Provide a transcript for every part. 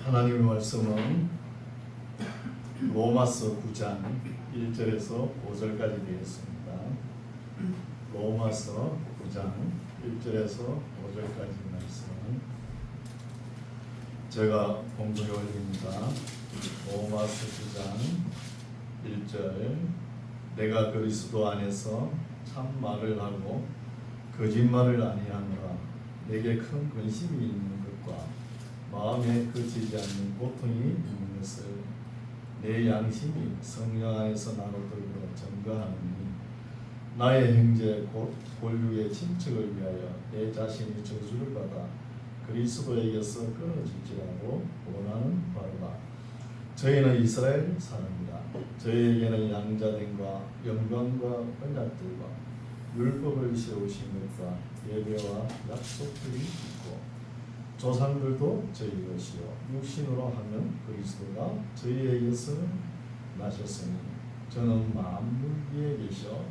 하나님의 말씀은 로마서 9장 1절에서 5절까지 되겠습니다. 로마서 9장 1절에서 5절까지 말씀은 제가 공부해 올립니다. 로마서 9장 1절 내가 그리스도 안에서 참 말을 하고 거짓말을 아니하노라. 내게 큰 근심이 있는 것과 마음에 그치지 않는 고통이 있는 것을 내 양심이 성령 안에서 나로 더불어 증거하느니 나의 형제 곧 본류의 친척을 위하여 내 자신이 저주를 받아 그리스도에게서 끊어질지라고 원하는 바로다. 저희는 이스라엘 사람이라. 저희에게는 양자됨과 영광과 언약들과 율법을 세우신 것과 예배와 약속들이 있고 조상들도 저희 것이요 육신으로 하면 그리스도가 저희에게서 나셨으니 저는 만물 위에 계셔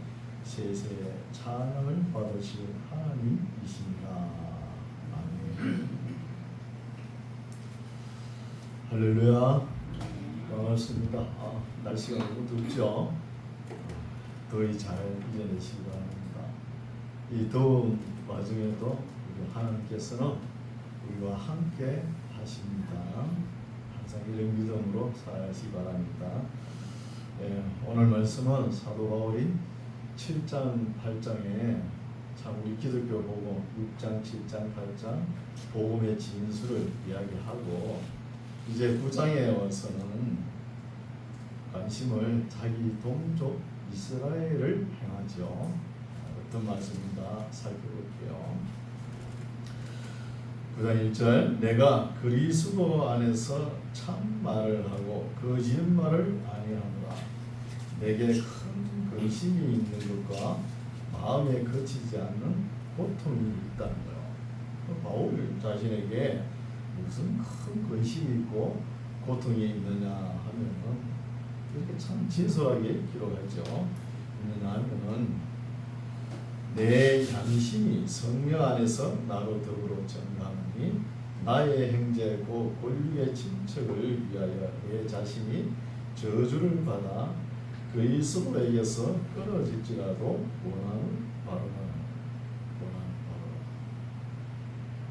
세세의 찬양을 받으실 하나님이십니다. 아멘. 할렐루야. 반갑습니다. 날씨가 너무 덥죠? 더위 잘 이겨내시기 바랍니다. 이 더운 와중에도 우리 하나님께서는 우리와 함께 하십니다. 항상 이런 믿음으로 살아가시기 바랍니다. 오늘 말씀은 사도 바울이 7장 8장에 참 우리 기독교 복음 6장 7장 8장 복음의 진수를 이야기하고 이제 9장에 와서는 관심을 자기 동족 이스라엘을 향하죠. 어떤 말씀인가 살펴볼게요. 9장 1절 내가 그리스도 안에서 참 말을 하고 거짓말을 아니하노라. 내게 큰 근심이 있는 것과 마음에 거치지 않는 고통이 있다는 거예요. 바울 자신에게 무슨 큰 근심이 있고 고통이 있느냐 하면은 이렇게 참 진솔하게 기록하죠. 있느냐 하면은 내 양심이 성령 안에서 나로 더불어 증거하니 나의 형제 곧 본류의 친척을 위하여 내 자신이 저주를 받아 그리스도에게서 끊어질지라도 원하는 바로다.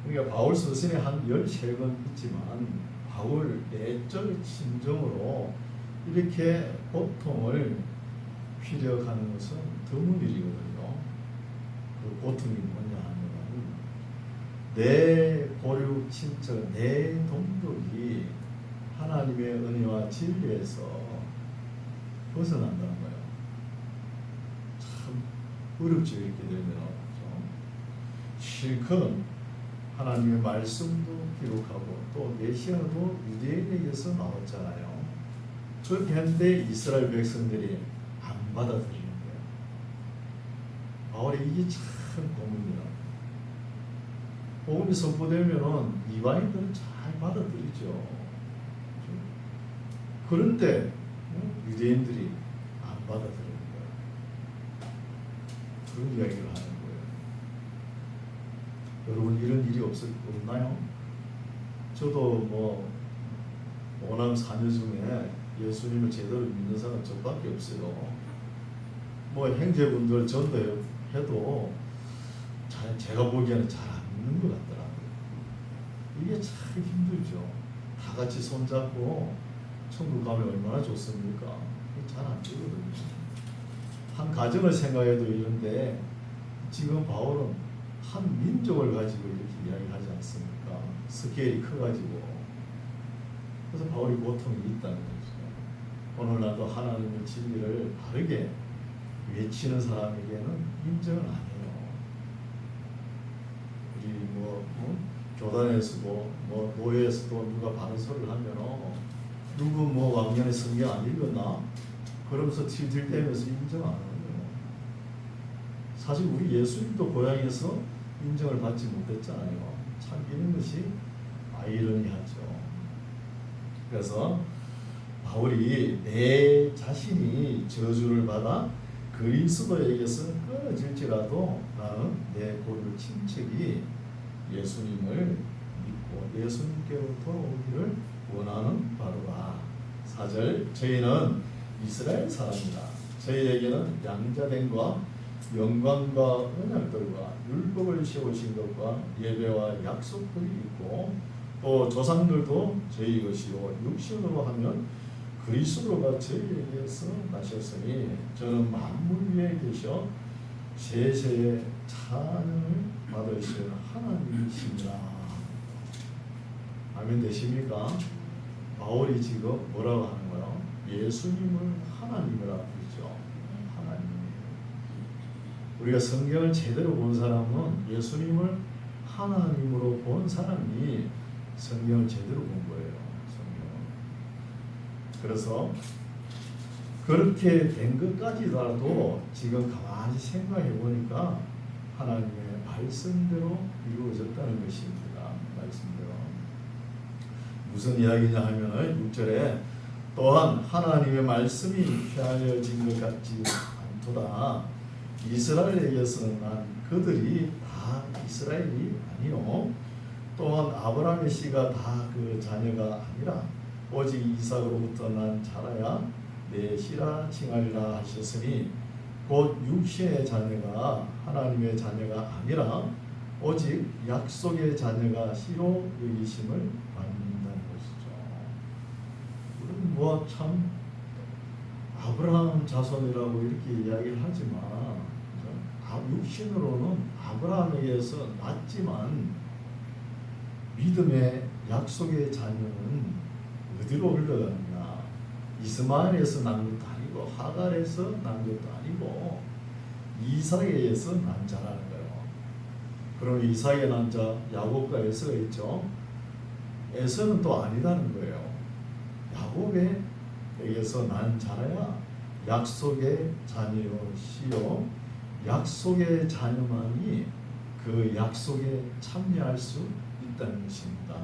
그러니까 바울 서신에 한 13권 있지만 바울 내적 심정으로 이렇게 고통을 피력하는 것은 드문 일이거든요. 그 고통이 뭐냐 하면 내 고륙 친척, 내 동족이 하나님의 은혜와 진리에서 벗어난다는 거예요. 참 어렵죠. 이렇게 되면 실컷 하나님의 말씀도 기록하고 또 메시아도 유대인에게서 나왔잖아요. 그렇게 했는데 이스라엘 백성들이 안 받아들이는 거예요. 바울이 이게 참 고민이야. 복음이 선포되면은 이방인들은 잘 받아들이죠. 그런데 유대인들이 안 받아들이는 거예요. 그런 이야기를 하는 거예요. 여러분 이런 일이 없나요? 저도 뭐 오남 사녀 중에 예수님을 제대로 믿는 사람 저밖에 없어요. 뭐 형제분들 전도해도 제가 보기에는 잘 안 믿는 것 같더라고요. 이게 참 힘들죠. 다 같이 손잡고 천국 가면 얼마나 좋습니까? 잘 안 되거든요. 한 가정을 생각해도 이런데 지금 바울은 한 민족을 가지고 이렇게 이야기하지 않습니까? 스케일이 커가지고. 그래서 바울이 고통이 있다는 거죠. 오늘날도 하나님의 진리를 바르게 외치는 사람에게는 인정을 안 해요. 우리 교단에서도 노예에서도 누가 바른 소리를 하면 누구 왕년에 성경 안 읽었나? 그러면서 틸틸대면서 인정 안 하는 거예요. 사실 우리 예수님도 고향에서 인정을 받지 못했잖아요. 참 이런 것이 아이러니하죠. 그래서 바울이 내 자신이 저주를 받아 그리스도에게서 끊어질지라도 나는 내 고륙 친척이 예수님을 믿고 예수님께로 돌아오기를 원하는 14절 저희는 이스라엘 사람이다. 저희에게는 양자됨과 영광과 언약들과 율법을 세우신 것과 예배와 약속들이 있고 또 조상들도 저희 것이요 육신으로 하면 그리스도가 저희에게서 나셨으니 저는 만물 위에 계셔 세세의 찬양을 받으실 하나님이십니다. 아멘 되십니까? 바울이 지금 뭐라고 하는 거예요? 예수님을 하나님이라 부르죠. 하나님. 우리가 성경을 제대로 본 사람은 예수님을 하나님으로 본 사람이 성경을 제대로 본 거예요. 성경을. 그래서 그렇게 된 것까지라도 지금 가만히 생각해 보니까 하나님의 말씀대로 이루어졌다는 것입니다. 말씀대로. 무슨 이야기냐 하면은 6절에 또한 하나님의 말씀이 폐하여진 것 같지 않도다. 이스라엘에게서 난 그들이 다 이스라엘이 아니요 또한 아브라함의 씨가 다 그 자녀가 아니라 오직 이삭으로부터 난 자라야 내 씨라 칭하리라 하셨으니 곧 육신의 자녀가 하나님의 자녀가 아니라 오직 약속의 자녀가 씨로 여기심을 받는다는 것이죠. 우리는 뭐 참 아브라함 자손이라고 이렇게 이야기를 하지만 육신으로는 아브라함에게서 났지만 믿음의 약속의 자녀는 어디로 흘러가느냐? 이스마엘에서 난 것도 아니고 하갈에서 난 것도 아니고 이삭에게서 난 자라는 거예요. 그럼 이삭의 난 자 야곱과 에서가 있죠. 에서는 또 아니다는 거예요. 야곱에게서 난 자라야 약속의 자녀시요 약속의 자녀만이 그 약속에 참여할 수 있다는 것입니다.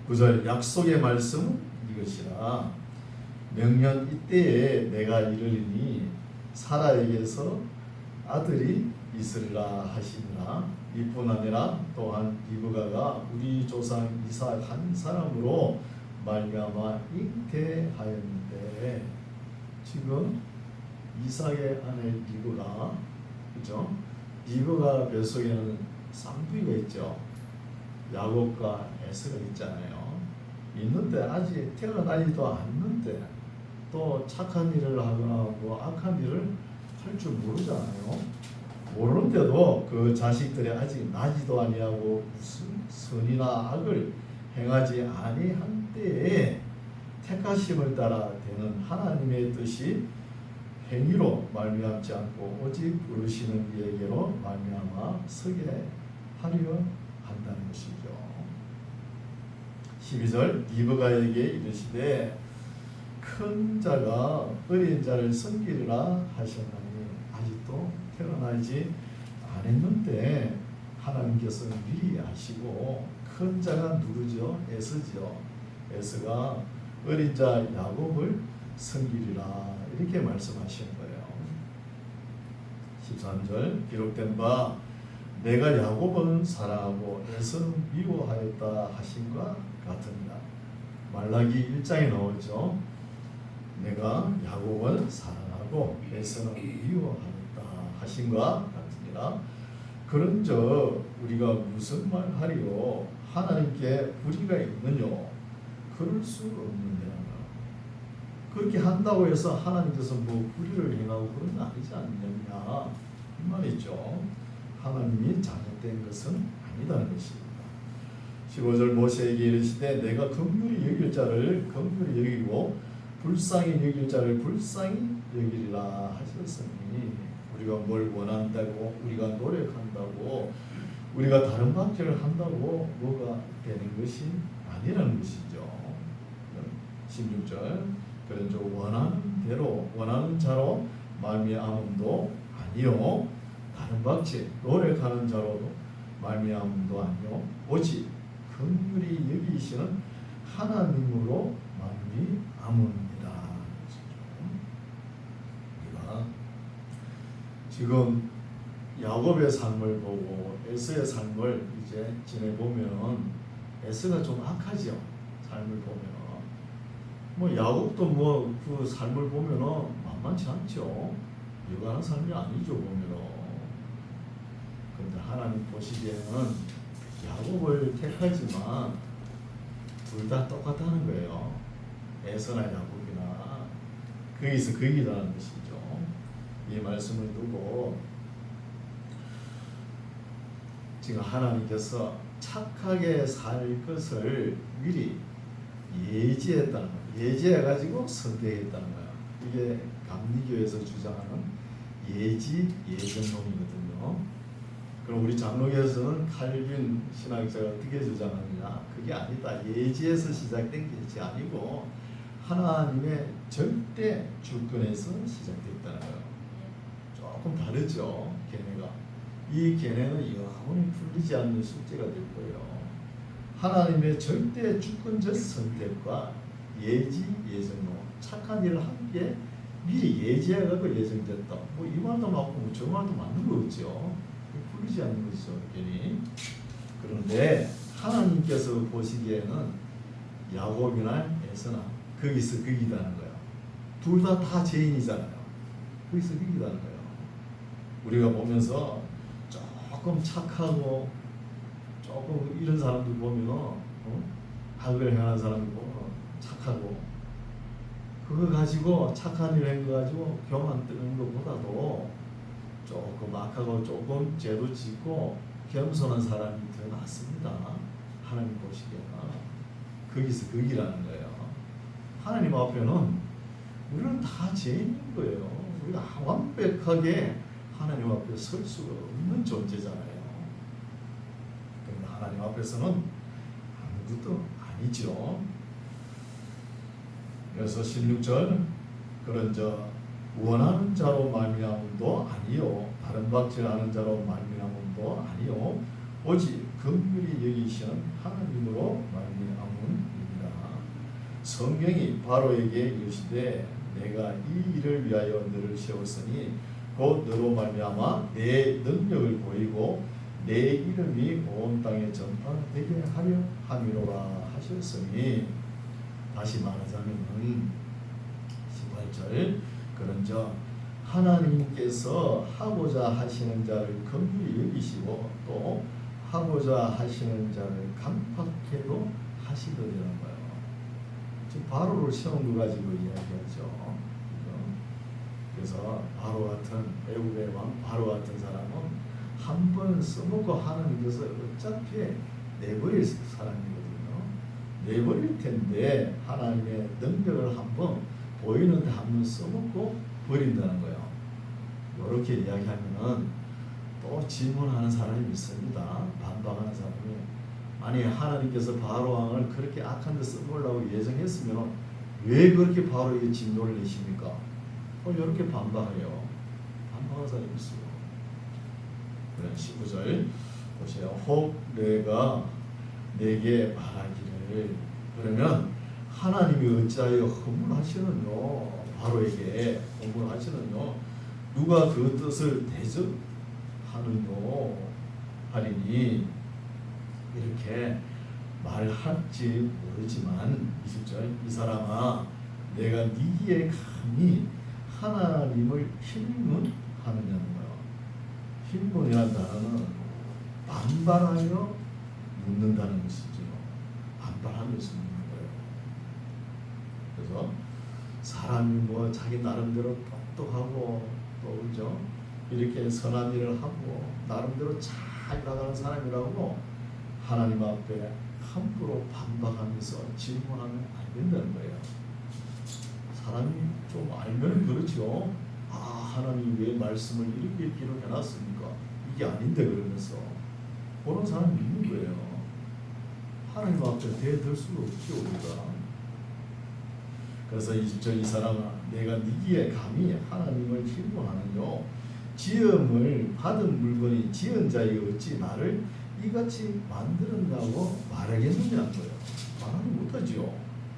9절 약속의 말씀은 이것이라 명년 이때에 내가 이르리니 사라에게서 아들이 있으리라 하시니라. 이뿐 아니라 또한 리브가가 우리 조상 이삭 한 사람으로 말미암아 잉태하였는데 지금 이삭의 아내 리브가 그죠? 리브가 뱃속에는 쌍둥이가 있죠. 야곱과 에서가 있잖아요. 있는데 아직 태어나지도 않는데 또 착한 일을 하거나 뭐 악한 일을 할 줄 모르잖아요. 모르는데도 그 자식들이 아직 나지도 아니하고 무슨 선이나 악을 행하지 아니한 때에 택하심을 따라 되는 하나님의 뜻이 행위로 말미암지 않고 오직 부르시는 이에게로 말미암아 서게 하려 한다는 것이죠. 12절 리브가에게 이르시되 큰 자가 어린 자를 섬기리라 하셨나니 아직도 태어나지 않았는데 하나님께서는 미리 아시고 큰 자가 누구죠? 에서죠. 에서가 어린 자 야곱을 섬기리라 이렇게 말씀하신 거예요. 13절 기록된 바 내가 야곱은 사랑하고 에서는 미워하였다 하신과 같으니라. 말라기 1장에 나오죠. 내가 야곱을 사랑하고 에서는 미워하였다 하신과 같으니라. 그런즉 우리가 무슨 말 하리요? 하나님께 불의가 있느뇨? 그럴 수 없느냐. 그렇게 한다고 해서 하나님께서 뭐 불의를 행하고 그런 거 아니지 않느냐 이 말이죠. 하나님이 잘못된 것은 아니다는 것입니다. 15절 모세에게 이르시되 내가 긍휼히 여길 자를 긍휼히 여기고 불쌍히 여길 자를 불쌍히 여기리라 하셨으니 우리가 뭘 원한다고 우리가 노력한다고 우리가 다른 방식을 한다고 뭐가 되는 것이 아니라는 것이죠. 16절 그런즉 원하는 대로 원하는 자로 말미암음도 아니요 다른 방식 노력하는 자로도 말미암음도 아니요 오직 긍휼히 여기시는 하나님으로 말미암음이다. 우리가 지금 야곱의 삶을 보고 에서의 삶을 이제 지내보면 에서가 좀 악하죠. 삶을 보면 뭐 야곱도 뭐 그 삶을 보면은 만만치 않죠. 유관한 삶이 아니죠 보면은. 근데 하나님 보시기에는 야곱을 택하지만 둘 다 똑같다는 거예요. 에서나 야곱이나 거기서 거기라는 것이죠. 이 말씀을 두고 지금 하나님께서 착하게 살 것을 미리 예지했다는 거예요. 예지해가지고 선택했다는 거예요. 이게 감리교에서 주장하는 예정론이거든요. 그럼 우리 장로교에서는 칼빈 신학자가 어떻게 주장하느냐? 그게 아니다. 예지에서 시작된 것이 아니고 하나님의 절대 주권에서 시작됐다는 거예요. 조금 다르죠, 걔네가. 이 걔네는 영원히 풀리지 않는 숙제가 될 거예요. 하나님의 절대 주권적 선택과 예정론, 착한 일을 함께 미리 예지해가지고 예정됐다. 뭐 이 말도 맞고 뭐 저 말도 맞는 거겠죠. 풀리지 않는 것이죠, 괜히. 그런데 하나님께서 보시기에는 야곱이나 에서나 거기서 거기다는 거예요. 둘 다 죄인이잖아요. 거기서 거기다는 거예요. 우리가 보면서 조금 착하고 조금 이런 사람들 보면 악을 행하는 사람들 보면 착하고 그거 가지고 착한 일 한 거 가지고 교만 뜨는 것보다도 조금 악하고 조금 죄도 짓고 겸손한 사람이 더 낫습니다. 하나님 보시기에는 거기서 거기라는 거예요. 하나님 앞에는 우리는 다 죄인인 거예요. 우리가 완벽하게 하나님 앞에 설 수가 없는 존재잖아요. 그러나 하나님 앞에서는 아무것도 아니죠. 그래서 16절 그런 원하는 자로 말미암음도 아니요 다른 박질하는 자로 말미암음도 아니요 오직 긍휼히 여기시는 하나님으로 말미암음이니라. 성경이 바로에게 이르시되 내가 이 일을 위하여 너를 세웠으니 곧 너로 말미암아 내 능력을 보이고 내 이름이 온 땅에 전파되게 하려 함이로라 하셨으니. 다시 말하자면 18절 그런즉 하나님께서 하고자 하시는 자를 긍휼히 여기시고 또 하고자 하시는 자를 강팍해도 하시더라는 거예요. 지금 바로를 세운 거 가지고 이야기하죠. 그래서 바로 같은 애굽의 왕 바로 같은 사람은 한 번 써먹고 하나님께서 어차피 내버릴 사람이거든요. 내버릴 텐데 하나님의 능력을 한번 보이는데 한번 써먹고 버린다는 거예요. 이렇게 이야기하면은 또 질문하는 사람이 있습니다. 반박하는 사람이 아니 하나님께서 바로 왕을 그렇게 악한 데 써먹으려고 예정했으면 왜 그렇게 바로에게 진노를 내십니까? 이렇게 반박해요. 반박하는 사람이 있어요. 그래 19절 보세요. 혹 내가 내게 말하기를 그러면 하나님이 어찌하여 허물하시느뇨 바로에게 허물하시느뇨 누가 그 뜻을 대적하느뇨 하리니 이렇게 말할지 모르지만 20절 이 사람아 내가 네게 감히 하나님을 힐문하느냐는 거예요. 힐문이라는 단어는 반발하여 묻는다는 것이죠. 반발하면서 묻는 거예요. 그래서 사람이 뭐 자기 나름대로 똑똑하고 또 그죠? 이렇게 선한 일을 하고 나름대로 잘 나가는 사람이라고 하나님 앞에 함부로 반박하면서 질문하면 안 된다는 거예요. 사람이 좀 알면 그렇죠. 하나님 왜 말씀을 이렇게 기록해놨습니까? 이게 아닌데 그러면서 그런 사람이 있는 거예요. 하나님 앞에 대들 수가 없죠 우리가. 그래서 20절 이 사람아 내가 네기에 감히 하나님을 힐문하느뇨 지음을 받은 물건이 지은 자에게 어찌 나를 이같이 만들었냐고 말하겠느냐는 거예요. 말하지 못하지요.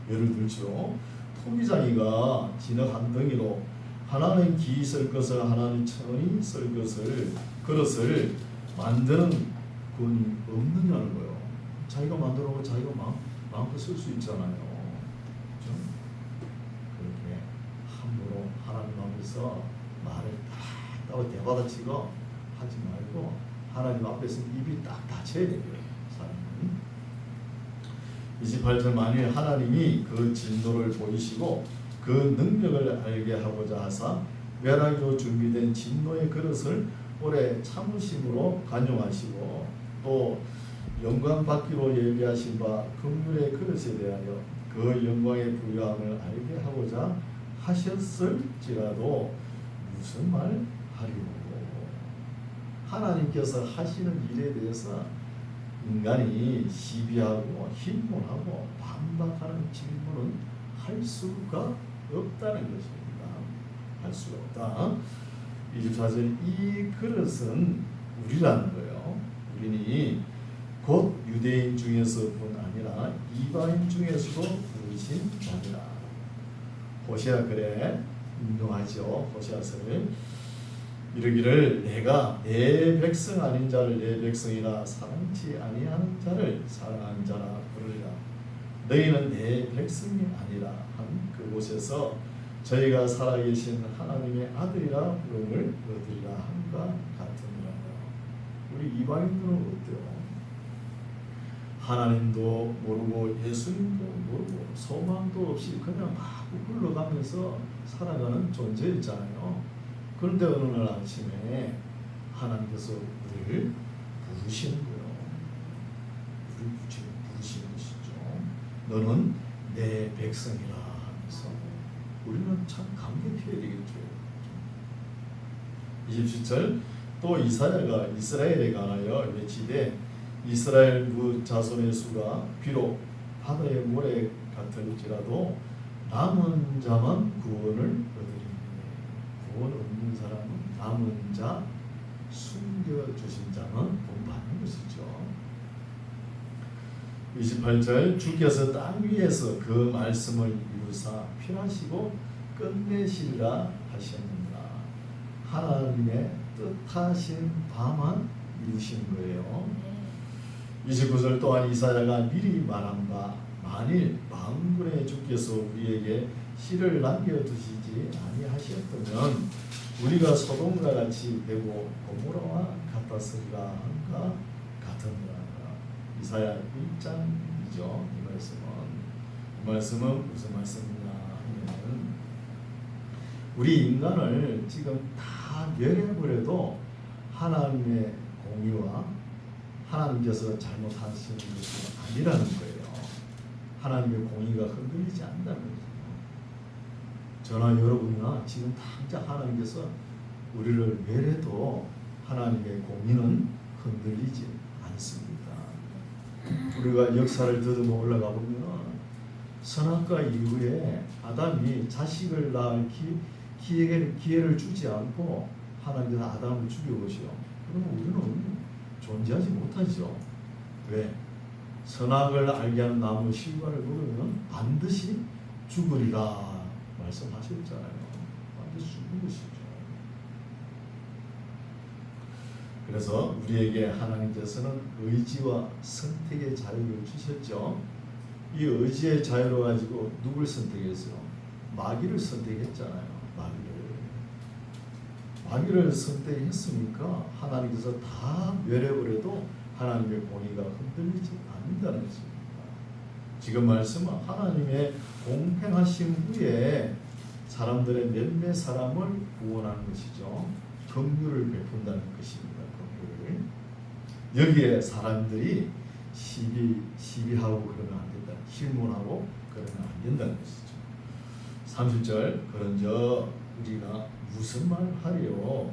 예를 들죠. 토기장이가 진흙 한 덩이로 하나는 기 쓸 것을 하나는 천이 쓸 것을 그릇을 만드는 건 없느냐는 거예요. 자기가 만들어고 자기가 마음껏 쓸 수 있잖아요. 그렇죠? 하나님 앞에서 말을 딱 대받아치고 하지 말고 하나님 앞에서 입이 딱 닫혀야 돼요. 사람은 28절 만일 하나님이 그 진노를 보이시고 그 능력을 알게 하고자 하사 멸하기로 준비된 진노의 그릇을 오래 참으심으로 간용하시고 또 영광 받기로 예비하신 바 긍휼의 그릇에 대하여 그 영광의 부유함을 알게 하고자 하셨을지라도 무슨 말 하리요. 하나님께서 하시는 일에 대해서 인간이 시비하고 흰문하고 반박하는 질문은 할 수가 없다는 것입니다. 할 수가 없다. 24절 이 그릇은 우리라는 거예요. 우리니 곧 유대인 중에서뿐 아니라 이방인 중에서도 부르신 자니라. 호시아 글에 인용하죠. 호시아서를 이르기를 내가 내 백성 아닌 자를 내 백성이라 사랑치 아니하는 자를 사랑한 자라 부르리라. 너희는 내 백성이 아니라 한 그곳에서 저희가 살아계신 하나님의 아들이라 부름을 얻으리라 함과 같으니라. 우리 이방인들은 어때요? 하나님도 모르고 예수님도 모르고 소망도 없이 그냥 막 흘러가면서 살아가는 존재였잖아요. 그런데 어느 날 아침에 하나님께서 우리를 부르시는 거예요. 우리를 부르시는 것이죠. 너는 내 백성이라 하면서 우리는 참 감격해야 되겠죠. 27절 또 이사야가 이스라엘에 관하여 외치되 이스라엘 그 자손의 수가 비록 바다의 모래 같을지라도 남은 자만 구원을 얻으리니 구원 없는 사람은 남은 자 숨겨주신 자는 본받는 것이죠. 28절 주께서 땅 위에서 그 말씀을 이루사 필하시고 끝내시리라 하셨느니라. 하나님의 뜻하신 바만 이루신 거예요. 29절 또한 이사야가 미리 말한 바 만일 만군의 주께서 우리에게 씨를 남겨두시지 아니하셨다면 우리가 소돔과 같이 되고 고모라와 같았으리라 함과 같으니라. 이사야 1장이죠. 이 말씀은 무슨 말씀이냐 하면 우리 인간을 지금 다 멸해버려도 하나님의 공의와 하나님께서 잘못하시는 것이 아니라는 거예요. 하나님의 공의가 흔들리지 않는다는 거죠. 저나 여러분이나 지금 당장 하나님께서 우리를 멸해도 하나님의 공의는 흔들리지 않습니다. 우리가 역사를 더듬어 올라가 보면 선악과 이후에 아담이 자식을 낳을 기회를 주지 않고 하나님께서 아담을 죽여보시오. 그러면 우리는 존재하지 못하죠. 왜? 선악을 알게 하는 나무 실과를 먹으면 반드시 죽으리라 말씀하셨잖아요. 반드시 죽는 것이죠. 그래서 우리에게 하나님께서는 의지와 선택의 자유를 주셨죠. 이 의지의 자유로 가지고 누굴 선택했어요? 마귀를 선택했잖아요. 마귀를 선택했으니까 하나님께서 다 멸해버려도 하나님의 공의가 흔들리지 않는다는 것입니다. 지금 말씀은 하나님의 공평하심 후에 사람들의 몇몇 사람을 구원하는 것이죠. 긍휼을 베푼다는 것입니다. 긍휼을. 여기에 사람들이 시비하고 그러면 안 된다. 실문하고 그러면 안 된다는 것이죠. 30절 그런저 우리가 무슨 말 하리요?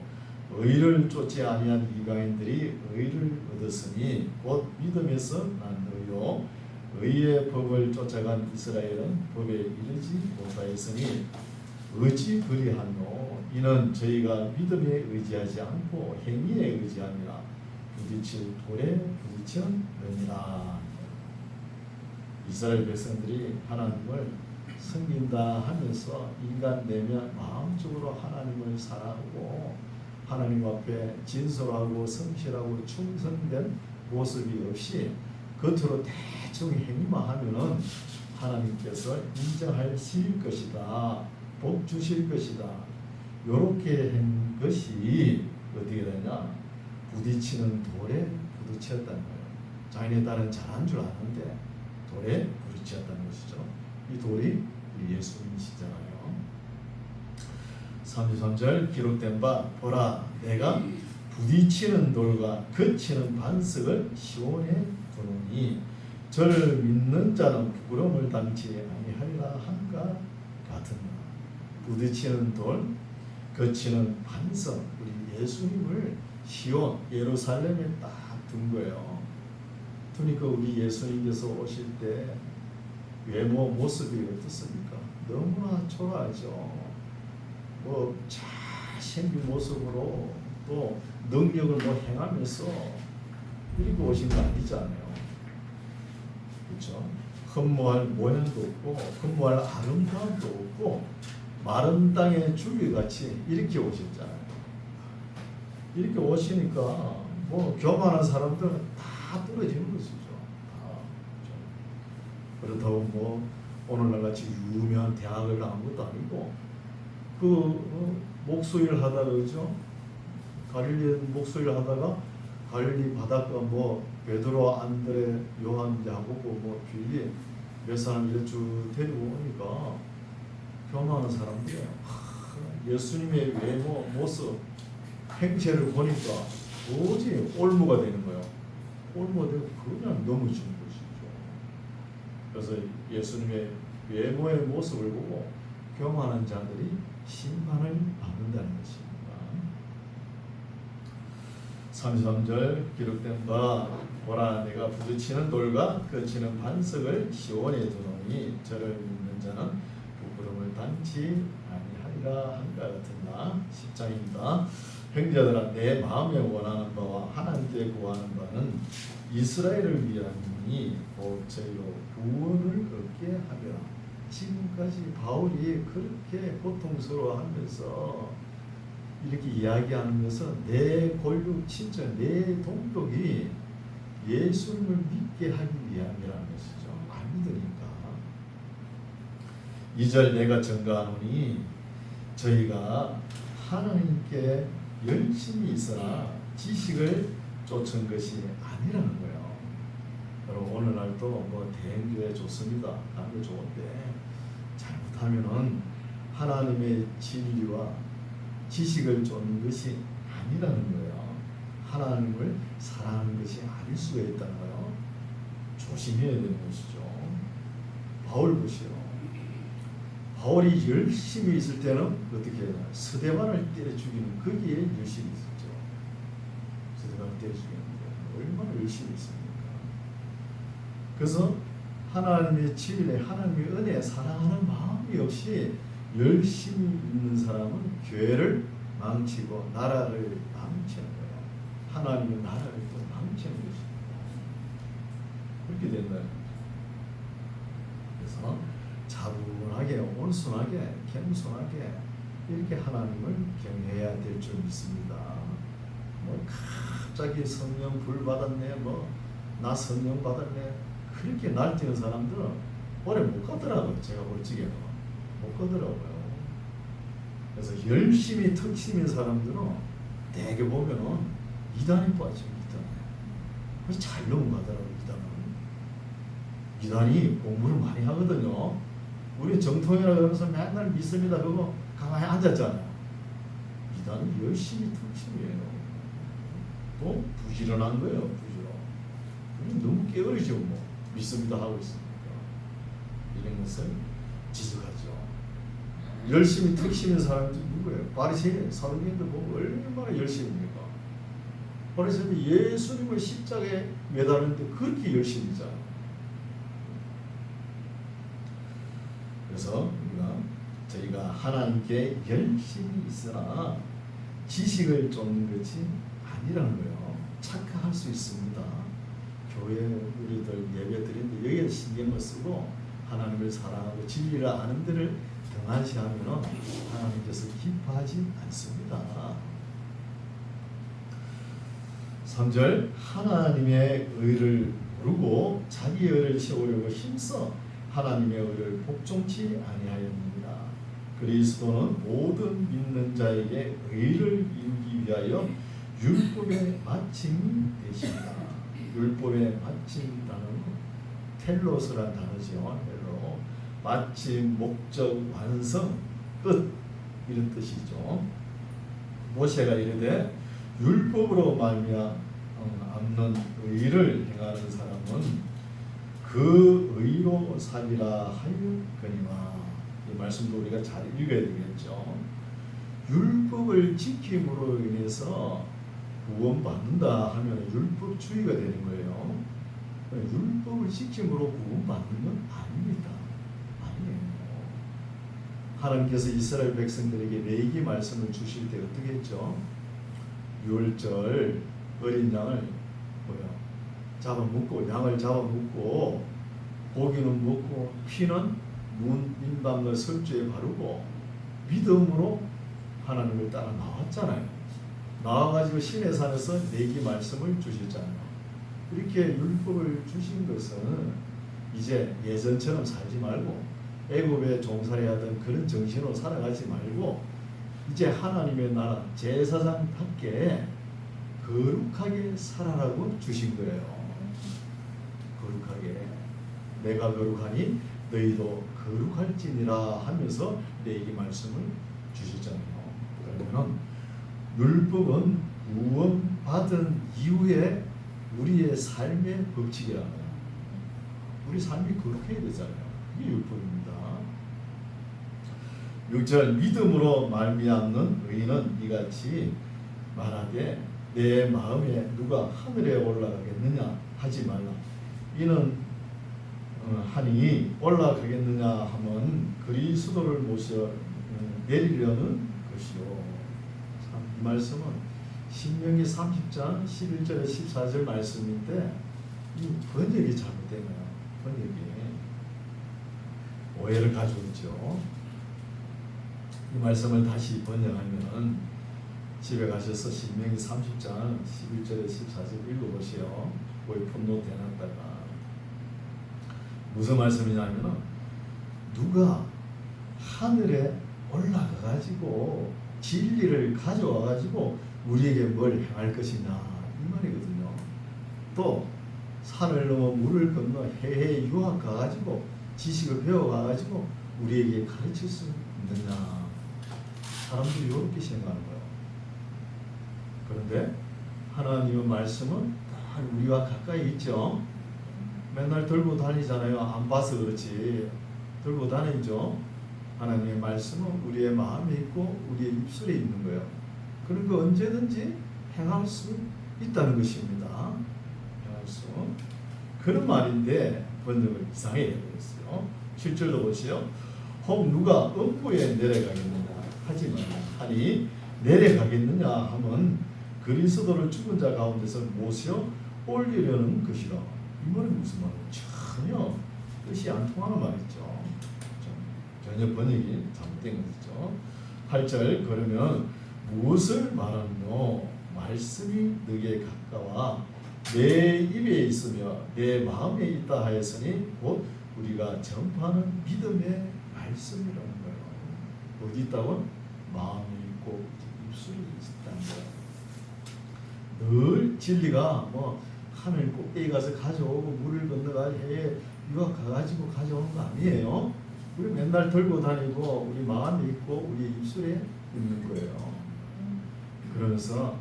의를 쫓지 아니한 이방인들이 의를 얻었으니 곧 믿음에서 난 의요. 의의 법을 쫓아간 이스라엘은 법에 이르지 못하였으니 어찌 그리하노? 이는 저희가 믿음에 의지하지 않고 행위에 의지하니라. 부딪힐 돌에 부딪혔느니라. 이스라엘 백성들이 하나님을 섬긴다 하면서 인간 내면 마음적으로 하나님을 사랑하고 하나님 앞에 진솔하고 성실하고 충성된 모습이 없이 겉으로 대충 행위만 하면은 하나님께서 인정하실 것이다, 복 주실 것이다 요렇게 한 것이 어떻게 되냐? 부딪히는 돌에 부딪혔다는 거예요. 자기네 딸은 잘한 줄 아는데 돌에 부딪혔다는 것이죠. 이 돌이 예수님이시잖아요. 33절 기록된 바 보라 내가 부딪히는 돌과 거치는 반석을 시온에 두노니 저를 믿는 자는 부끄러움을 당치 아니하리라 한가 같으나 부딪히는 돌 거치는 반석 우리 예수님을 시온 예루살렘에 딱 둔 거예요. 그러니까 우리 예수님께서 오실 때 외모 모습이 어떻습니까? 너무나 초라하죠. 뭐 잘생긴 모습으로 또 능력을 뭐 행하면서 이렇게 오신 거 아니잖아요. 그렇죠? 흠모할 모양도 없고 흠모할 아름다움도 없고 마른 땅의 줄기같이 이렇게 오셨잖아요. 이렇게 오시니까 뭐 교만한 사람들은 다 떨어지는 것이죠. 다. 그렇다고 뭐 오늘날 같이 유명한 대학을 나온 것도 아니고 목수일 하다가 그죠? 갈릴리 목수일 하다가 갈릴리 바닷가 뭐 베드로, 안드레, 요한, 야고보, 뭐 빌리 몇 사람 이렇게 쭉 데리고 오니까 교만한 사람들이 예수님의 외모, 모습, 행세를 보니까 도저히 올무가 되는 거예요. 올무가 되고 그냥 넘어지는 것이죠. 그래서 예수님의 외모의 모습을 보고 교만한 자들이 심판을 받는다는 것입니다. 33절 기록된 바 보라 내가 부딪히는 돌과 거치는 반석을 시온에 두노니 저를 믿는 자는 부끄러움을 당치 아니하리라 한가 같으나 10장입니다. 형제들아 내 마음에 원하는 바와 하나님께 구하는 바는 이스라엘을 위함이니 곧 저희로 구원을 얻게 하리라. 지금까지 바울이 그렇게 고통스러워하면서 이렇게 이야기하는 것은 내 골육 친척, 내 동족이 예수님을 믿게 하기 위함이라는 것이죠. 안 믿으니까. 2절 내가 증거하노니 저희가 하나님께 열심히 있으나 지식을 쫓은 것이 아니라는 거예요. 여러분 오늘날도 뭐 대행교회 좋습니다. 하는 게 좋은데 잘못하면은 하나님의 진리와 지식을 쫓는 것이 아니라는 거예요. 하나님을 사랑하는 것이 아닐 수가 있다는 거예요. 조심해야 되는 것이죠. 바울 보시오. 바울이 열심히 있을 때는 어떻게 해요? 스데반을 때려 죽이는 거기에 열심히 있었죠. 스데반을 때려 죽이는데 얼마나 열심히 있습니까? 그래서 하나님의 진리, 하나님의 은혜, 사랑하는 마음이 없이 열심히 있는 사람은 교회를 망치고 나라를 망치는 거예요. 하나님의 나라를 또 망치는 것입니다. 그렇게 된다는 거죠. 그래서 차분하게, 온순하게, 겸손하게 이렇게 하나님을 경외해야 될 줄 믿습니다. 뭐 갑자기 성령 불 받았네, 뭐 나 성령 받았네 그렇게 날뛰는 사람들은 오래 못 가더라고요. 제가 볼 적에는 못 가더라고요. 그래서 열심히 턱치는 사람들은 대개 보면은 이단에 빠지죠. 이단에. 그래서 잘 넘어가더라고요. 이단이 공부를 많이 하거든요. 우리 정통이라 그러면서 맨날 믿습니다. 그거 가만히 앉았잖아요. 이단은 열심히 턱치이에요. 또 부지런한 거예요. 부지런. 너무 게으르죠. 뭐 믿습니다 하고 있으니까. 이런 것을 지적하죠. 열심히 턱치는 사람들이 누구예요? 바리새인, 사두개인들 보고 얼마나 열심입니까? 바리새인이 예수님을 십자가에 매달리는데 그렇게 열심히잖아요. 그래서 저희가 하나님께 열심히 있으나 지식을 쫓는 것이 아니라는 거예요. 착각할 수 있습니다. 교회 우리들 예배 드리는데 여기에 신경을 쓰고 하나님을 사랑하고 진리를 아는 데를 등한시하면 하나님께서 기뻐하지 않습니다. 3절 하나님의 의를 모르고 자기의 의를 세우려고 힘써 하나님의 의를 복종치 아니하였느니라. 그리스도는 모든 믿는 자에게 의를 이루기 위하여 율법의 마침이 되십니다. 율법의 마침이라는 텔로스란 단어죠. 텔로. 마침, 목적, 완성, 끝 이런 뜻이죠. 모세가 이르되 율법으로 말미암는 의를 행하는 사람은 그 의로 살리라 하였거니와. 이 말씀도 우리가 잘 읽어야 되겠죠. 율법을 지킴으로 인해서 구원받는다 하면 율법주의가 되는 거예요. 율법을 지킴으로 구원받는 건 아닙니다. 아니에요. 하나님께서 이스라엘 백성들에게 레위기 말씀을 주실 때 어떻게 했죠? 유월절 어린 양을 잡아먹고, 양을 잡아먹고, 고기는 먹고, 피는 문인방과 설주에 바르고 믿음으로 하나님을 따라 나왔잖아요. 나와가지고 시내산에서 레위기 말씀을 주셨잖아요. 이렇게 율법을 주신 것은 이제 예전처럼 살지 말고 애굽에 종살이하던 그런 정신으로 살아가지 말고 이제 하나님의 나라 제사장답게 거룩하게 살아라고 주신 거예요. 거룩하게. 내가 거룩하니 너희도 거룩할지니라 하면서 레위기 말씀을 주셨잖아요. 그러면 율법은 구원받은 이후에 우리의 삶의 법칙이라고요. 우리 삶이 거룩해야 되잖아요. 이게 율법입니다. 6절 믿음으로 말미암는 의인은 이같이 말하되 내 마음에 누가 하늘에 올라가겠느냐 하지 말라. 이는 하니 올라가겠느냐 하면 그리스도를 모셔 내리려는 것이요. 이 말씀은 신명기 30장 11절에 14절 말씀인데 이 번역이 잘못된 거야. 번역이 오해를 가지고 있죠. 이 말씀을 다시 번역하면 집에 가셔서 신명기 30장 11절에 14절 읽어보세요. 거기 폰노트 해놨다가 무슨 말씀이냐면 누가 하늘에 올라가가지고 진리를 가져와가지고 우리에게 뭘 행할 것이냐 이 말이거든요. 또 산을 넘어 물을 건너 해외 유학 가가지고 지식을 배워가가지고 우리에게 가르칠 수 있느냐. 사람들이 이렇게 생각하는 거예요. 그런데 하나님의 말씀은 다 우리와 가까이 있죠. 맨날 들고 다니잖아요. 안 봐서 그렇지. 들고 다니죠. 하나님의 말씀은 우리의 마음에 있고 우리의 입술에 있는 거예요. 그러니까 언제든지 행할 수 있다는 것입니다. 행할 수. 그런 말인데 번역을 이상하게 해버렸어요. 7절도 보시죠. 혹 누가 음부에 내려가겠느냐 하지 말라 하니 내려가겠느냐 하면 그리스도를 죽은 자 가운데서 모셔 올리려는 것이라. 이 말은 무슨 말이에요? 전혀 뜻이 안 통하는 말이죠. 전혀 번역이 잘못된 것이죠. 8절 그러면 무엇을 말하노? 말씀이 너에게 가까워 내 입에 있으며 내 마음에 있다 하였으니 곧 우리가 전파하는 믿음의 말씀이라는 거예요. 어디 있다고? 마음에 있고 입술에 있다는 거예요. 늘 진리가 뭐 하늘 꼭대기 가서 가져오고 물을 건너가 해에 유학 가가지고 가져오는 거 아니에요. 우리 맨날 들고 다니고 우리 마음에 있고 우리 입술에 있는 거예요. 그러면서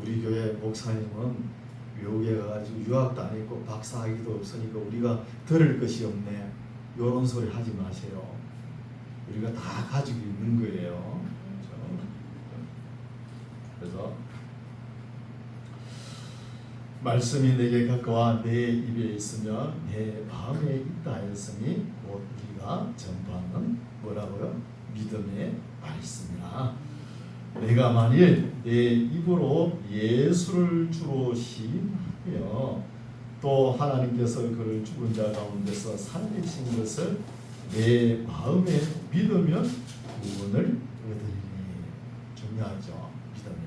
우리 교회 목사님은 외국에 가가지고 유학도 안 했고 박사학위도 없으니까 우리가 들을 것이 없네. 이런 소리 하지 마세요. 우리가 다 가지고 있는 거예요. 그래서 말씀이 내게 가까워 내 입에 있으며 내 마음에 있다 하였으니 곧 우리가 전파하는 뭐라고요? 믿음의 말씀이라. 내가 만일 내 입으로 예수를 주로 시인하며 또 하나님께서 그를 죽은 자 가운데서 살리신 것을 내 마음에 믿으면 구원을 얻으리니. 중요하죠. 믿으면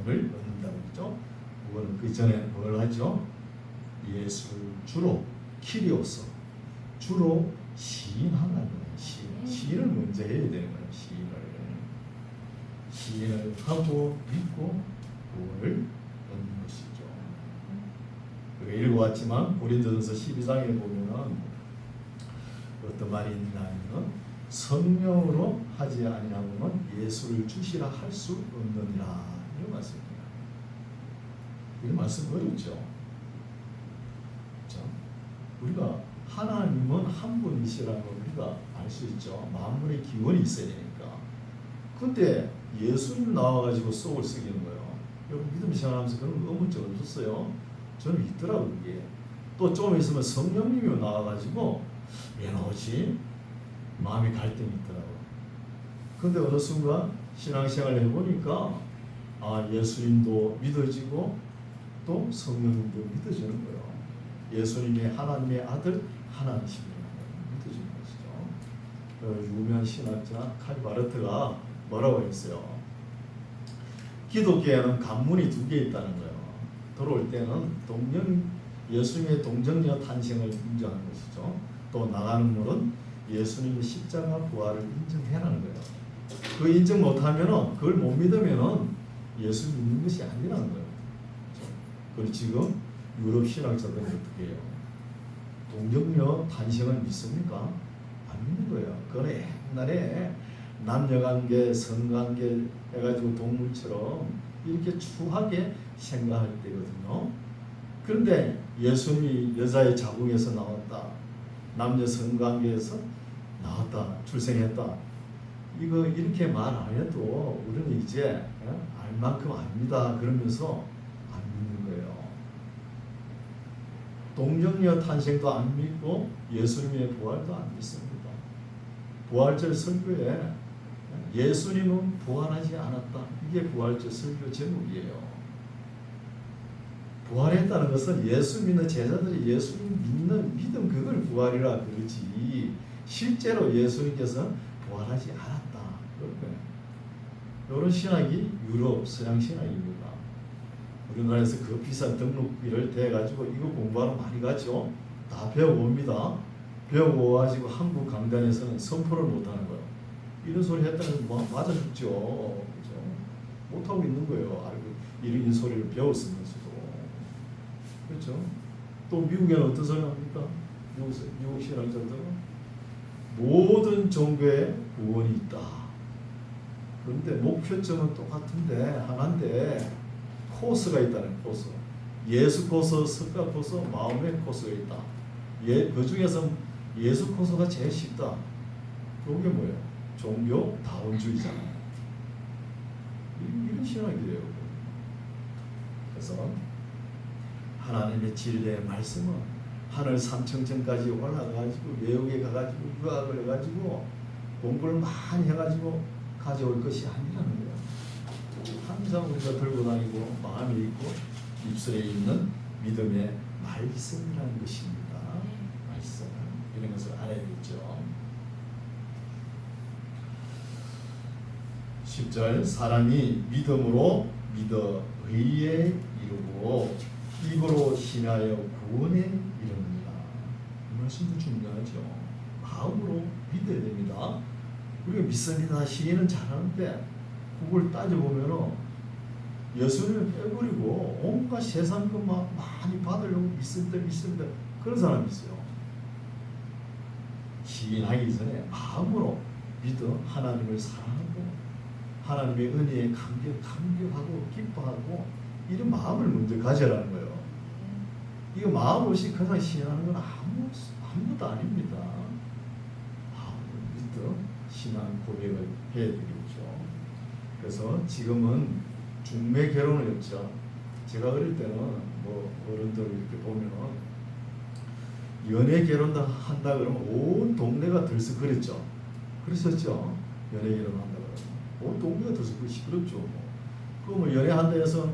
구원을 얻는다고 했죠. 구원은 그 전에 뭘 하죠? 예수를 주로 키리오스 주로 시인한다는 거예요. 시인을 먼저 해야 되는 거예요. 시인을 하고 믿고 구원을 얻는 것이죠. 읽어왔지만 고린도전서 12장에 보면은 어떤 말이 있느냐 하면 성령으로 하지 아니하고는 예수를 주시라 할 수 없느니라 이런 말씀입니다. 이런 말씀 어렵죠. 그렇죠? 우리가 하나님은 한 분이시라는 걸 우리가 알 수 있죠. 만물의 기원이 있어야 되니까. 근데 예수님 나와가지고 속을 썩이는 거예요. 여러분 믿음 생활하면서 그런 의문점 없었어요? 저는 있더라고요. 그게. 또 좀 있으면 성령님이 나와가지고 왜 나오지? 마음이 갈등이 있더라고요. 근데 어느 순간 신앙생활을 해보니까 예수님도 믿어지고 또 성령님도 믿어지는 거예요. 예수님이 하나님의 아들 하나님이십니다. 믿어지는 것이죠. 유명한 신학자 칼바르트가 뭐라고 했어요? 기독교에는 관문이 두 개 있다는 거예요. 들어올 때는 예수님의 동정녀 탄생을 인정하는 것이죠. 또 나가는 문은 예수님의 십자가 부활을 인정해라는 거예요. 그 인정 못하면은 그걸 못 믿으면은 예수 믿는 것이 아니라는 거예요. 그리고 지금 유럽 신학자들은 어떻게 해요? 동정녀 탄생을 믿습니까? 안 믿는 거예요. 그거는 옛날에 남녀관계, 성관계 해가지고 동물처럼 이렇게 추하게 생각할 때거든요. 그런데 예수님이 여자의 자궁에서 나왔다, 남녀 성관계에서 나왔다, 출생했다, 이거 이렇게 말 안 해도 우리는 이제 알 만큼 압니다. 그러면서 안 믿는 거예요. 동정녀 탄생도 안 믿고 예수님의 부활도 안 믿습니다. 부활절 설교에 예수님은 부활하지 않았다. 이게 부활절 설교 제목이에요. 부활했다는 것은 예수 믿는 제자들이 예수님 믿는 믿음 그걸 부활이라 그러지 실제로 예수님께서 부활하지 않았다. 이런 신학이 유럽 서양 신학입니다. 우리나라에서 그 비싼 등록비를 대가지고 이거 공부하러 많이 가죠. 다 배워봅니다. 배워가지고 한국 강단에서는 선포를 못하는 거예요. 이런 소리 했다는 거 맞아 죽죠. 그렇죠? 못하고 있는 거예요. 알고 이런 소리를 배웠으면서도. 그렇죠? 또 미국에는 어떤 소리 합니까? 미국 신학자들은 모든 종교에 구원이 있다. 그런데 목표점은 똑같은데 하나인데 코스가 있다는 코스. 예수 코스, 석가 코스, 마음의 코스가 있다. 그 중에서 예수 코스가 제일 쉽다. 그게 뭐예요? 종교 다원주의잖아요. 이런 신학이래요. 그래서 하나님의 진리의 말씀은 하늘 삼층천까지 올라가가지고 외국에 가가지고 유학을 해가지고 공부를 많이 해가지고 가져올 것이 아니라는 거예요. 항상 우리가 들고 다니고 마음에 있고 입술에 있는 믿음의 말씀이라는 것입니다. 말씀. 이런 것을 알아야겠죠. 10절 사람이 믿음으로 믿어 의에 이르고 입으로 신하여 구원에 이릅니다. 이 말씀도 중요하죠. 마음으로 믿어야 됩니다. 우리가 믿습니다. 시인은 잘하는데 그걸 따져보면 예수님을 빼버리고 온갖 세상 것만 많이 받으려고 믿습니다. 그런 사람이 있어요. 시인하기 전에 마음으로 믿어 하나님을 사랑하고 하나님의 은혜에 감격하고 기뻐하고 이런 마음을 먼저 가져라는 거예요. 이거 마음 없이 그냥 시인하는 건 아무것도 아닙니다. 마음을 믿어 신앙 고백을 해야 되겠죠. 그래서 지금은 중매 결혼을 했죠. 제가 어릴 때는 뭐 어른들 이렇게 보면은 연애 결혼 한다 그러면 온 동네가 들썩거렸죠. 그랬었죠. 연애 결혼 한다 그러면 온 동네가 들썩거리고 시끄럽죠. 그러면 연애한다 해서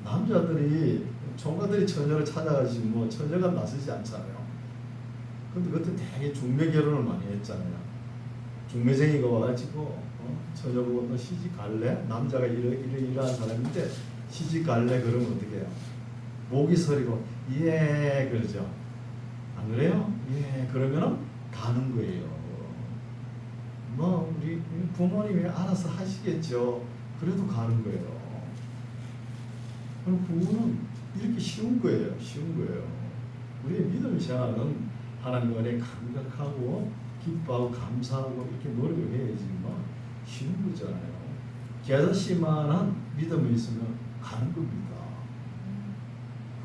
남자들이 총각들이 처녀를 찾아가지고 뭐 처녀가 나서지 않잖아요. 근데 그때 되게 중매 결혼을 많이 했잖아요. 중매쟁이가 와가지고 처녀 보고 너 시집 갈래? 남자가 이러한 사람인데 시집 갈래? 그러면 어떻게 해요? 목이 서리고 예 그러죠. 안 그래요? 예 그러면은 가는 거예요. 뭐 우리 부모님이 알아서 하시겠죠. 그래도 가는 거예요. 그럼 구원은 이렇게 쉬운 거예요. 쉬운 거예요. 우리의 믿음 생활은 하나님 안에 감격하고 기뻐하고 감사하고 이렇게 노력을 해야지만 쉬운 거잖아요. 개다시만한 믿음이 있으면 가는 겁니다.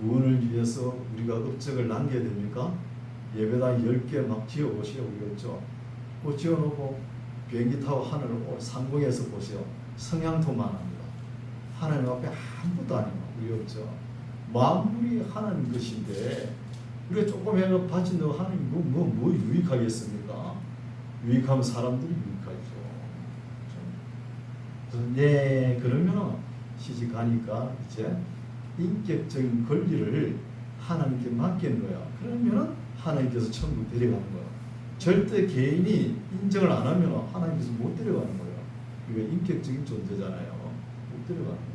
구원을 위해서 우리가 업적을 남겨야 됩니까? 예배당 10개 막 지어보시오. 우리였죠. 뭐 지어놓고 비행기 타고 하늘을 상공에서 보세요. 성향토만 합니다. 하나님 앞에 아무것도 아니고 우리였죠. 만물이 하나님 것인데 우리가 조금 해가 바친다고 하나님 뭐 유익하겠습니까? 유익하면 사람들이 유익하죠. 그래서 네 그러면 시집 가니까 이제 인격적인 권리를 하나님께 맡기는 거야. 그러면은 하나님께서 천국 데려가는 거야. 절대 개인이 인정을 안 하면 하나님께서 못 데려가는 거예요. 이게 인격적인 존재잖아요. 못 데려가는 거예요.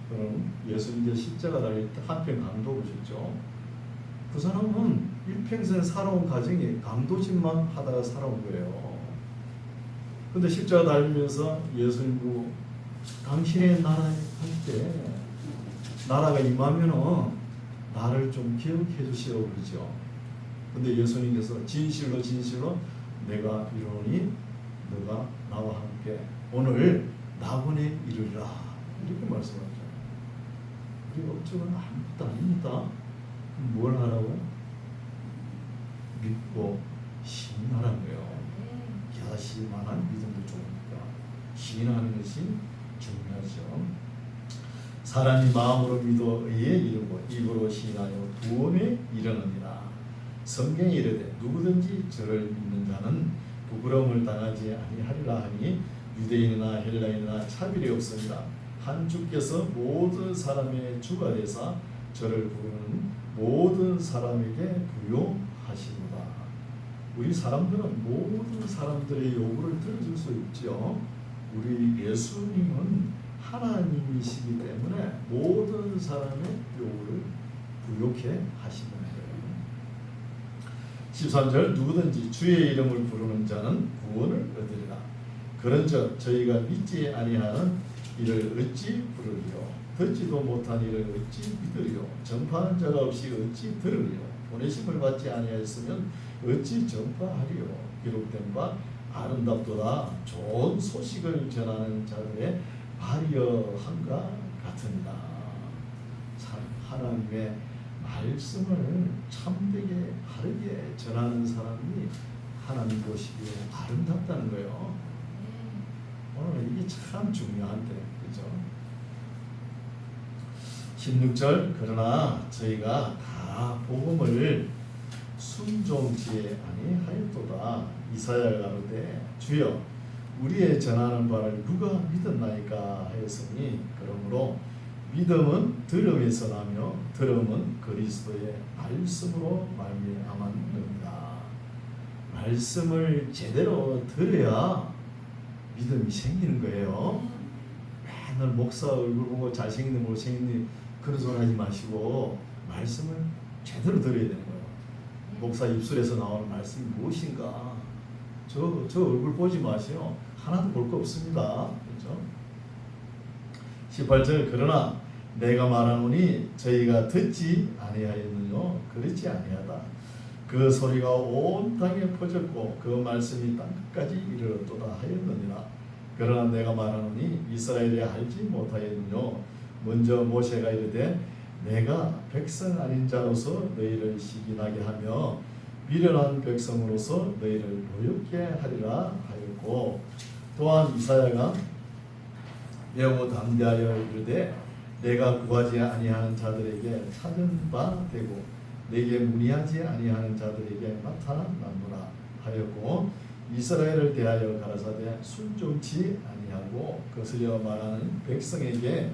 그럼 예수님께 십자가 달릴 때 한편 강도 보셨죠? 그 사람은 일평생 살아온 가정이 강도짓만 하다가 살아온 거예요. 근데 십자가 달리면서 예수님 보고 당신의 나라에 갈 때 나라가 임하면은 나를 좀 기억해 주시라고 그러죠. 근데 예수님께서 진실로 내가 이르노니 너가 나와 함께 오늘 낙원에 이르리라 이렇게 말씀하죠. 우리 업적은 아무것도 아닙니다. 뭘 하라고요? 믿고 신하라는 거예요. 야시만한 믿음도 좋으니까 신하는 것이 중요하죠. 사람이 마음으로 믿어 의에 이르고 입으로 신하여 구원에 이르느니라. 성경에 이르되 누구든지 저를 믿는 자는 부끄러움을 당하지 아니하리라 하니 유대인이나 헬라인이나 차별이 없으니라. 한 주께서 모든 사람의 주가 되사 저를 부르는 모든 사람에게 부요하시도다. 우리 사람들은 모든 사람들의 요구를 들어줄 수 있죠. 우리 예수님은 하나님이시기 때문에 모든 사람의 요구를 부요케 하시는 거예요. 13절 누구든지 주의 이름을 부르는 자는 구원을 얻으리라. 그런즉 저희가 믿지 아니하는 이를 어찌 부르리요? 듣지도 못한 이를 어찌 믿으리요? 전파하는 자가 없이 어찌 들으리요? 보내심을 받지 아니하였으면 어찌 전파하리요? 기록된 바 아름답도다 좋은 소식을 전하는 자들의 발이여한가 같으니라. 참 하나님의 말씀을 참되게 바르게 전하는 사람이 하나님 보시기에 아름답다는 거예요. 오늘 이게 참 중요한데, 그죠? 16절 그러나 저희가 다 복음을 순종치 아니하였도다. 이사야가 가로되 주여 우리의 전하는 바를 누가 믿었나이까 하였으니 그러므로 믿음은 들음에서 나며 들음은 그리스도의 말씀으로 말미암았느니라. 말씀을 제대로 들어야 믿음이 생기는 거예요. 맨날 목사 얼굴 보고 잘생겼네 못생겼네 그런 소리 하지 마시고 말씀을 제대로 들어야 되는 거예요. 목사 입술에서 나오는 말씀이 무엇인가? 저 얼굴 보지 마세요. 하나도 볼 거 없습니다. 그렇죠? 18절 그러나 내가 말하노니 저희가 듣지 아니하였느뇨 그렇지 아니하다. 그 소리가 온 땅에 퍼졌고 그 말씀이 땅끝까지 이르렀도다 하였느니라. 그러나 내가 말하노니 이스라엘이 알지 못하였느뇨. 먼저 모세가 이르되 내가 백성 아닌 자로서 너희를 시기나게 하며 미련한 백성으로서 너희를 노엽게 하리라 하였고 또한 이사야가 매우 담대하여 이르되 내가 구하지 아니하는 자들에게 찾은 바 되고 내게 문의하지 아니하는 자들에게 나타났노라 하였고 이스라엘을 대하여 가라사대 순종치 아니하고 거스려 말하는 백성에게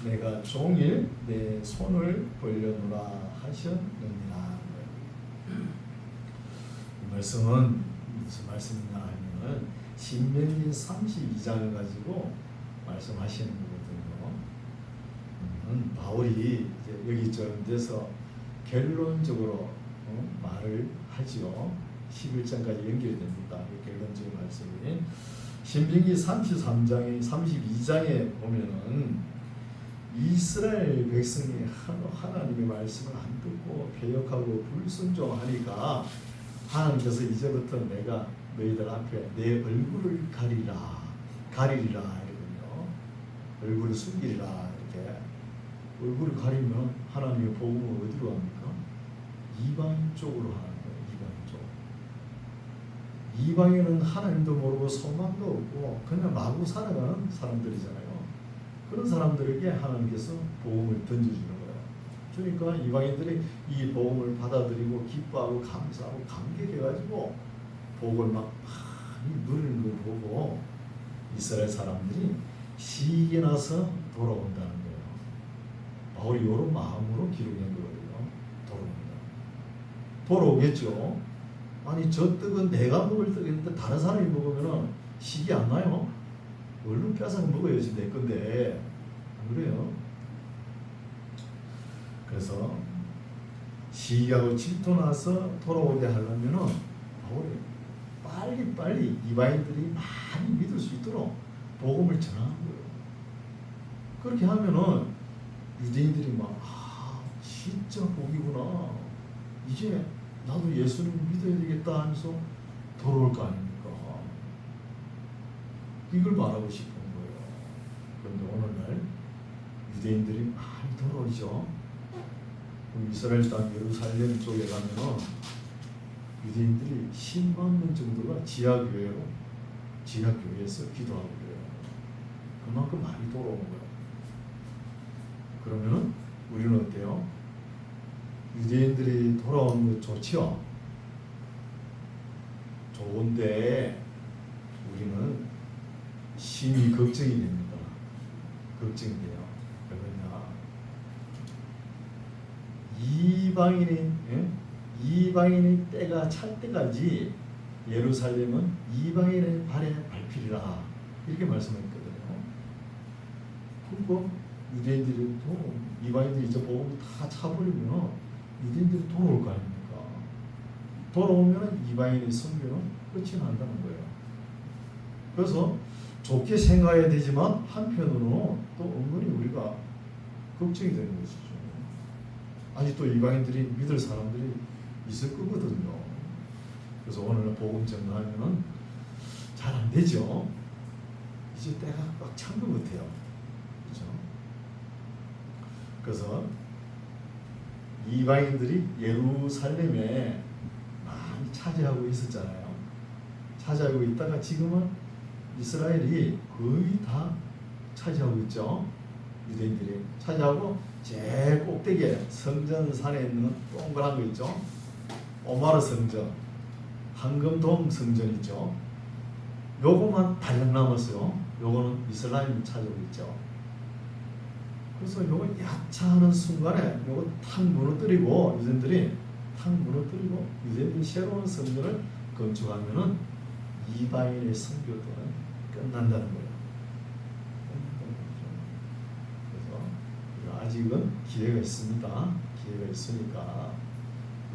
내가 종일 내 손을 벌려노라 하셨느니라. 이 말씀은 무슨 말씀이냐 하면 신명기 32장을 가지고 말씀하시는 거거든요. 바울이 이제 여기쯤 돼서 결론적으로 말을 하지요. 11장까지 연결이 됩니다. 결론적인 말씀이 신명기 33장에 32장에 보면은 이스라엘 백성이 하나님의 말씀을 안 듣고 배역하고 불순종하니까 하나님께서 이제부터 내가 너희들 앞에 내 얼굴을 가리리라 이러거든요. 얼굴을 숨기리라 이렇게. 얼굴을 가리면 하나님의 복음을 어디로 합니까? 이방인 쪽으로 하는 거예요. 이방인 쪽. 이방인은 하나님도 모르고 소망도 없고 그냥 마구 살아가는 사람들이잖아요. 그런 사람들에게 하나님께서 복음을 던져주는 거예요. 그러니까 이방인들이 이 복음을 받아들이고 기뻐하고 감사하고 감격해가지고 복을 막 많이 누리는 걸 보고 이스라엘 사람들이 시기에 나서 돌아온다는 거예요. 바울이 이런 마음으로 기록한 거거든요. 돌아오겠죠. 아니 저 떡은 내가 먹을 떡인데 다른 사람이 먹으면 시기 안 나요? 얼른 뺏어 먹어야지 내 건데 안 그래요? 그래서 시기하고 질투나서 돌아오게 하려면은 바울이 빨리 이방인들이 많이 믿을 수 있도록 복음을 전하는 거예요. 그렇게 하면은 유대인들이 진짜 복이구나. 이제 나도 예수님을 믿어야 되겠다 하면서 돌아올 거 아닙니까? 이걸 말하고 싶은 거예요. 그런데 오늘날 유대인들이 많이 돌아오죠. 이스라엘 땅 예루살렘 쪽에 가면은 유대인들이 10만 명 정도가 지하교회에서 기도하고 그래요. 그만큼 많이 돌아오는 거예요. 그러면은 우리는 어때요? 유대인들이 돌아오는 거 좋죠? 좋은데 우리는 심히 걱정이 됩니다. 걱정이 돼요. 왜냐? 이방인의 때가 찰 때까지 예루살렘은 이방인의 발에 밟히리라 이렇게 말씀했거든요. 그리고 유대인들이 또 이방인들이 이제 복음을 다 차버리면 유대인들이 돌아올 거 아닙니까? 돌아오면 이방인의 선교는 끝이 난다는 거예요. 그래서 좋게 생각해야 되지만 한편으로는 또 은근히 우리가 걱정이 되는 것이죠. 아직도 이방인들이 믿을 사람들이 있을 거거든요. 그래서 오늘 복음 전하면은 잘 안 되죠. 이제 때가 꽉 찬 것 같아요. 그렇죠? 그래서 이방인들이 예루살렘에 많이 차지하고 있었잖아요. 차지하고 있다가 지금은 이스라엘이 거의 다 차지하고 있죠. 유대인들이 차지하고 제일 꼭대기에 성전산에 있는 동그란 거 있죠. 오마르 성전, 황금돔 성전 있죠. 요거만 달랑 남았어요. 요거는 이스라엘이 차지하고 있죠. 그래서 요거 야차하는 순간에 요거 탁 무너뜨리고 유대인들이 새로운 성전을 건축하면은 이방인의 선교도는 끝난다는 거예요. 그래서 아직은 기회가 있습니다. 기회가 있으니까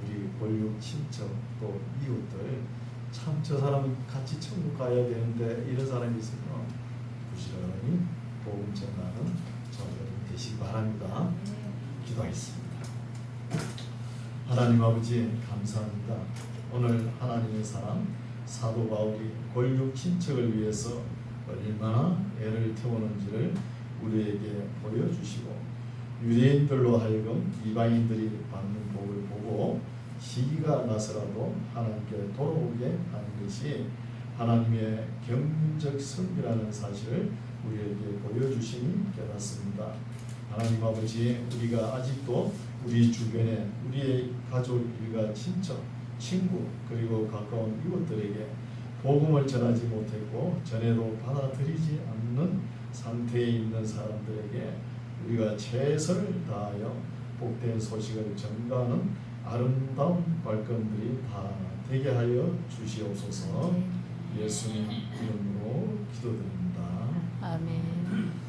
우리 권력, 친척 또 이웃들 참 저 사람은 같이 천국 가야 되는데 이런 사람이 있으면 부지런히 복음 전하는 저희들 되시기 바랍니다. 기도하겠습니다. 하나님 아버지 감사합니다. 오늘 하나님의 사람 사도 바울이 권력 친척을 위해서 얼마나 애를 태우는지를 우리에게 보여주시고 유대인들로 하여금 이방인들이 받는 복을 보고 시기가 나서라도 하나님께 돌아오게 하는 것이 하나님의 경륜적 선비라는 사실을 우리에게 보여주심이 깨닫습니다. 하나님 아버지, 우리가 아직도 우리 주변에 우리의 가족, 일가, 친척, 친구 그리고 가까운 이웃들에게 복음을 전하지 못했고 전에도 받아들이지 않는 상태에 있는 사람들에게 우리가 최선을 다하여 복된 소식을 전가하는 아름다운 발걸음들이 다 되게 하여 주시옵소서. 예수님 이름으로 기도드립니다. 아멘.